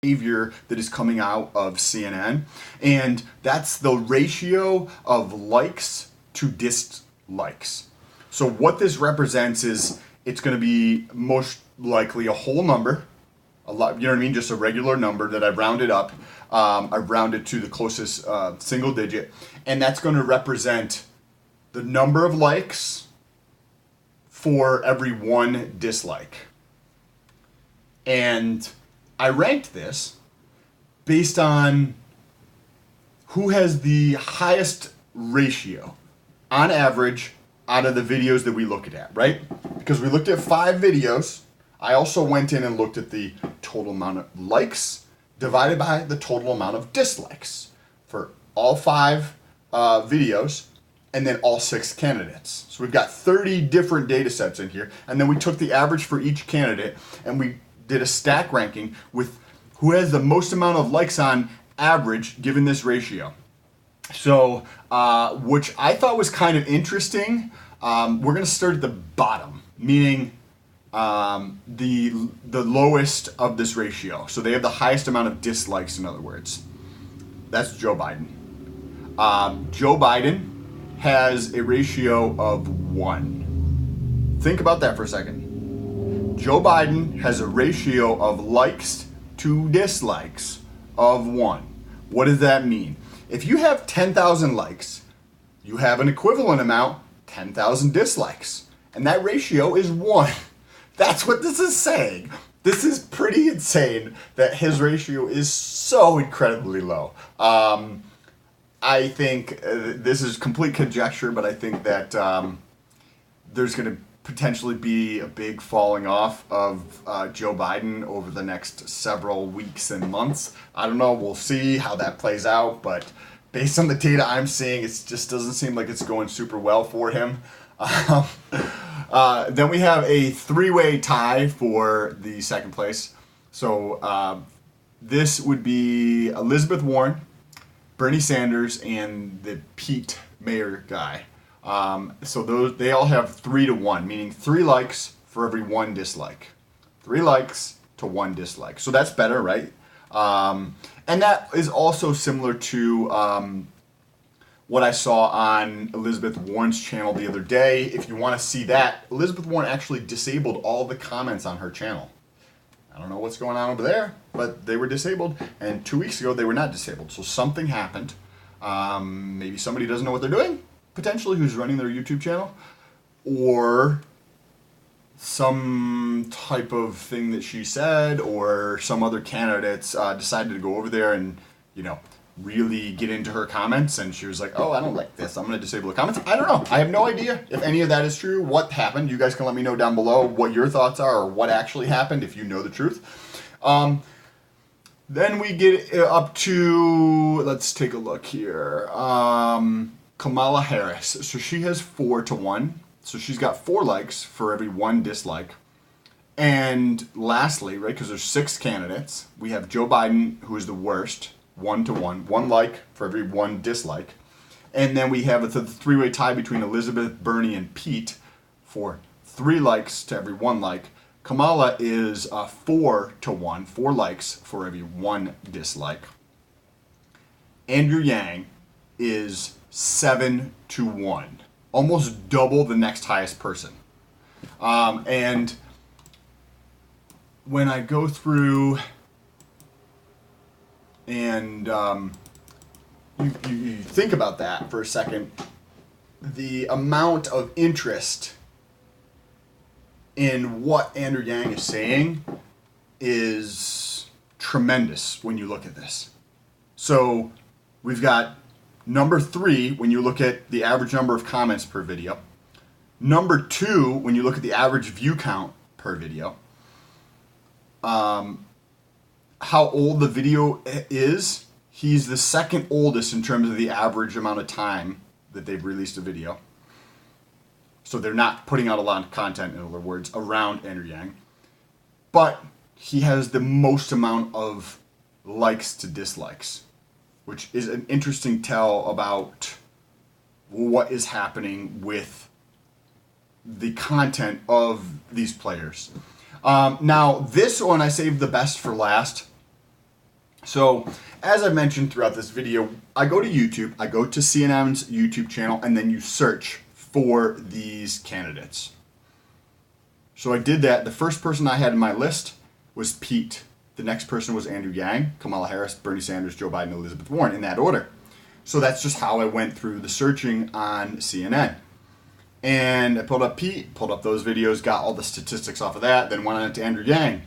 behavior that is coming out of CNN, and that's the ratio of likes to dislikes. So what this represents is it's going to be most likely a whole number, a lot, you know what I mean, just a regular number that I've rounded up. I've rounded to the closest single digit, and that's going to represent the number of likes for every one dislike. And I ranked this based on who has the highest ratio on average out of the videos that we looked at, right? Because we looked at 5 videos. I also went in and looked at the total amount of likes divided by the total amount of dislikes for all 5 videos, and then all 6 candidates. So we've got 30 different data sets in here, and then we took the average for each candidate and we did a stack ranking with who has the most amount of likes on average given this ratio. So, which I thought was kind of interesting. We're going to start at the bottom, meaning the lowest of this ratio. So they have the highest amount of dislikes, in other words. That's Joe Biden. Joe Biden has a ratio of 1. Think about that for a second. Joe Biden has a ratio of likes to dislikes of 1. What does that mean? If you have 10,000 likes, you have an equivalent amount, 10,000 dislikes. And that ratio is 1. That's what this is saying. This is pretty insane that his ratio is so incredibly low. I think this is complete conjecture, but I think that there's going to potentially be a big falling off of Joe Biden over the next several weeks and months. I don't know. We'll see how that plays out, but based on the data I'm seeing, it just doesn't seem like it's going super well for him. Then we have a 3-way tie for the second place. So this would be Elizabeth Warren, Bernie Sanders, and the Pete Mayer guy. So they all have 3 to 1, meaning 3 likes for every 1 dislike. 3 likes to 1 dislike. So that's better, right? And that is also similar to what I saw on Elizabeth Warren's channel the other day. If you want to see that, Elizabeth Warren actually disabled all the comments on her channel. I don't know what's going on over there, but they were disabled. And 2 weeks ago, they were not disabled. So something happened. Maybe somebody doesn't know what they're doing, potentially, who's running their YouTube channel. Or some type of thing that she said, or some other candidates decided to go over there and, really get into her comments, and she was like, oh, I don't like this, I'm going to disable the comments. I don't know. I have no idea if any of that is true, what happened. You guys can let me know down below what your thoughts are or what actually happened if you know the truth. Then we get up to, let's take a look here, Kamala Harris. So she has 4 to 1. So she's got 4 likes for every 1 dislike. And lastly, right, because there's 6 candidates, we have Joe Biden, who is the worst, 1 to 1, 1 like for every 1 dislike. And then we have the 3-way tie between Elizabeth, Bernie, and Pete for 3 likes to every 1 like. Kamala is 4 to 1, 4 likes for every 1 dislike. Andrew Yang is 7 to 1, almost double the next highest person. And when I go through and you think about that for a second, the amount of interest in what Andrew Yang is saying is tremendous when you look at this. So we've got number 3 when you look at the average number of comments per video. Number 2 when you look at the average view count per video. How old the video is, he's the second oldest in terms of the average amount of time that they've released a video. So they're not putting out a lot of content, in other words, around Andrew Yang. But he has the most amount of likes to dislikes, which is an interesting tell about what is happening with the content of these players. Now, this one I saved the best for last. So, as I mentioned throughout this video, I go to YouTube, I go to CNN's YouTube channel, and then you search for these candidates. So I did that. The first person I had in my list was Pete. The next person was Andrew Yang, Kamala Harris, Bernie Sanders, Joe Biden, Elizabeth Warren, in that order. So that's just how I went through the searching on CNN. And I pulled up Pete, pulled up those videos, got all the statistics off of that, then went on to Andrew Yang.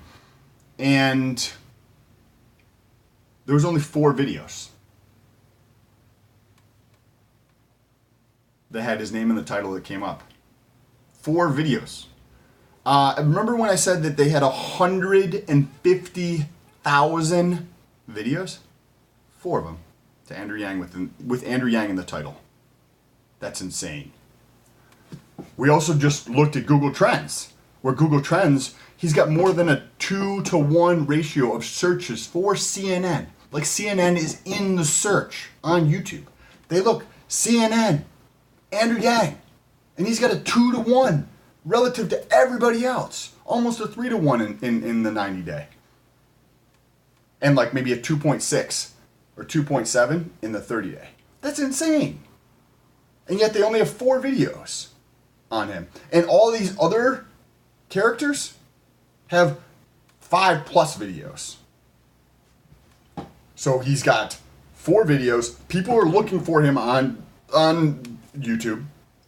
And there was only 4 videos that had his name in the title that came up. 4 videos. Remember when I said that they had 150,000 videos? 4 of them to Andrew Yang with Andrew Yang in the title. That's insane. We also just looked at Google Trends, where Google Trends, he's got more than a 2-to-1 ratio of searches for CNN. Like CNN is in the search on YouTube. They look, CNN, Andrew Yang, and he's got a 2-to-1 relative to everybody else. Almost a 3-to-1 in the 90 day. And like maybe a 2.6 or 2.7 in the 30 day. That's insane. And yet they only have 4 videos on him. And all these other characters have 5+ videos. So he's got 4 videos. People are looking for him on YouTube,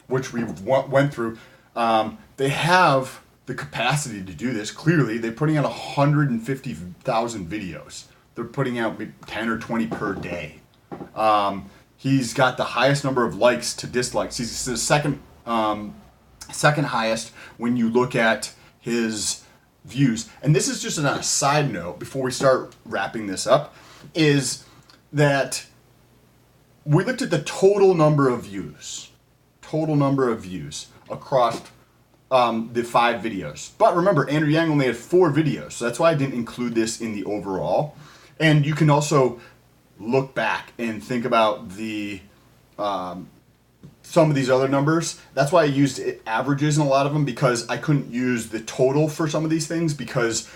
which we went through. They have the capacity to do this. Clearly, they're putting out 150,000 videos. They're putting out 10 or 20 per day. He's got the highest number of likes to dislikes. He's the second highest when you look at his views. And this is just on a side note before we start wrapping this up, is that we looked at the total number of views across the 5 videos. But remember, Andrew Yang only had 4 videos, so that's why I didn't include this in the overall. And you can also look back and think about the some of these other numbers. That's why I used averages in a lot of them, because I couldn't use the total for some of these things because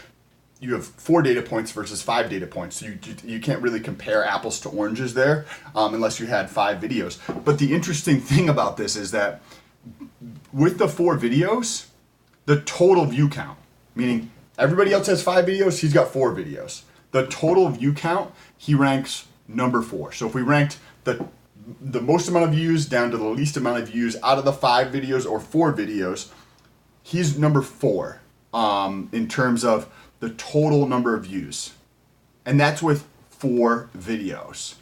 you have 4 data points versus 5 data points. So you can't really compare apples to oranges there unless you had 5 videos. But the interesting thing about this is that with the 4 videos, the total view count, meaning everybody else has 5 videos, he's got 4 videos. The total view count, he ranks number 4. So if we ranked the most amount of views down to the least amount of views out of the 5 videos or 4 videos, he's number 4 in terms of the total number of views. And that's with 4 videos.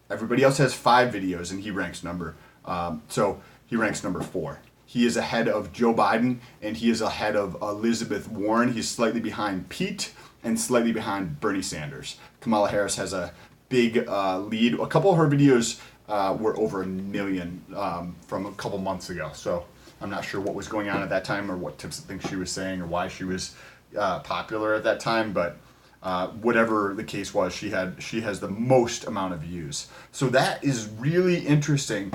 Everybody else has 5 videos and he ranks number 4. He is ahead of Joe Biden and he is ahead of Elizabeth Warren. He's slightly behind Pete and slightly behind Bernie Sanders. Kamala Harris has a big lead. A couple of her videos were over 1 million from a couple months ago. So I'm not sure what was going on at that time or what tips of things she was saying or why she was popular at that time, but whatever the case was, she has the most amount of views. So that is really interesting.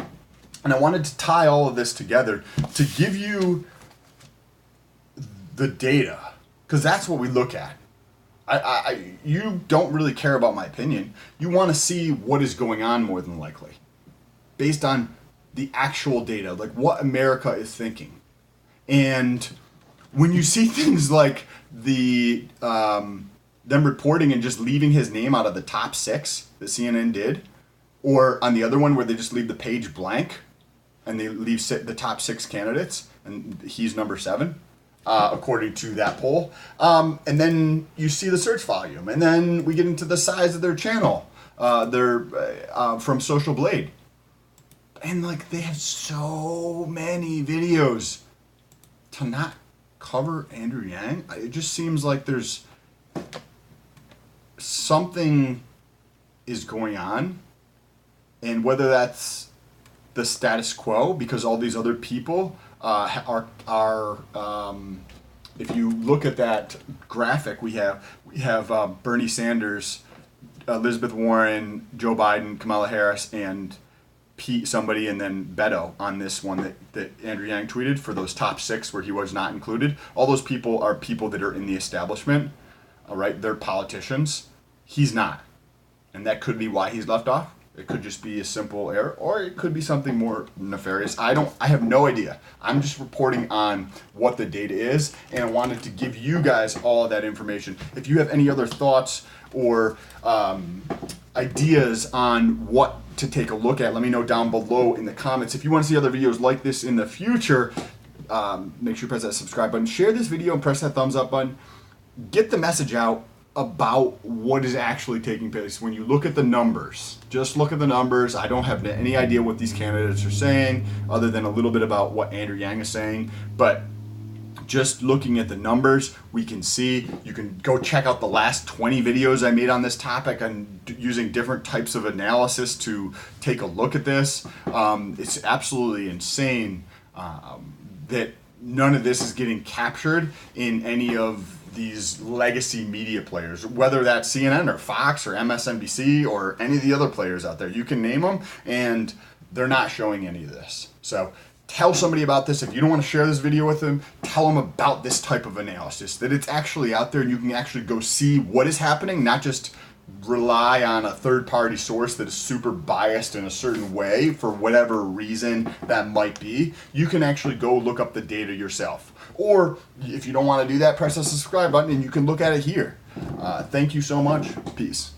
And I wanted to tie all of this together to give you the data, because that's what we look at. You don't really care about my opinion. You want to see what is going on more than likely, based on the actual data, like what America is thinking. And when you see things like them reporting and just leaving his name out of the top 6 that CNN did, or on the other one where they just leave the page blank and they leave the top 6 candidates and he's number 7. According to that poll. And then you see the search volume. And then we get into the size of their channel. They're from Social Blade. And like they have so many videos to not cover Andrew Yang. It just seems like there's something is going on. And whether that's the status quo, because all these other people are if you look at that graphic, we have Bernie Sanders, Elizabeth Warren, Joe Biden, Kamala Harris, and Pete somebody, and then Beto on this one that Andrew Yang tweeted for those top 6 where he was not included. All those people are people that are in the establishment, all right? They're politicians. He's not. and that could be why he's left off. It could just be a simple error, or it could be something more nefarious. I have no idea. I'm just reporting on what the data is, and I wanted to give you guys all of that information. If you have any other thoughts or ideas on what to take a look at, let me know down below in the comments. If you want to see other videos like this in the future, make sure you press that subscribe button, share this video, and press that thumbs up button. Get the message out about what is actually taking place. When you look at the numbers, just look at the numbers. I don't have any idea what these candidates are saying other than a little bit about what Andrew Yang is saying, but just looking at the numbers, we can see. You can go check out the last 20 videos I made on this topic and using different types of analysis to take a look at this. It's absolutely insane that none of this is getting captured in any of these legacy media players, whether that's CNN or Fox or MSNBC or any of the other players out there. You can name them, and they're not showing any of this. So tell somebody about this. If you don't want to share this video with them, tell them about this type of analysis, that it's actually out there and you can actually go see what is happening, not just rely on a third-party source that is super biased in a certain way for whatever reason that might be. You can actually go look up the data yourself. Or if you don't want to do that, press the subscribe button and you can look at it here. Thank you so much. Peace.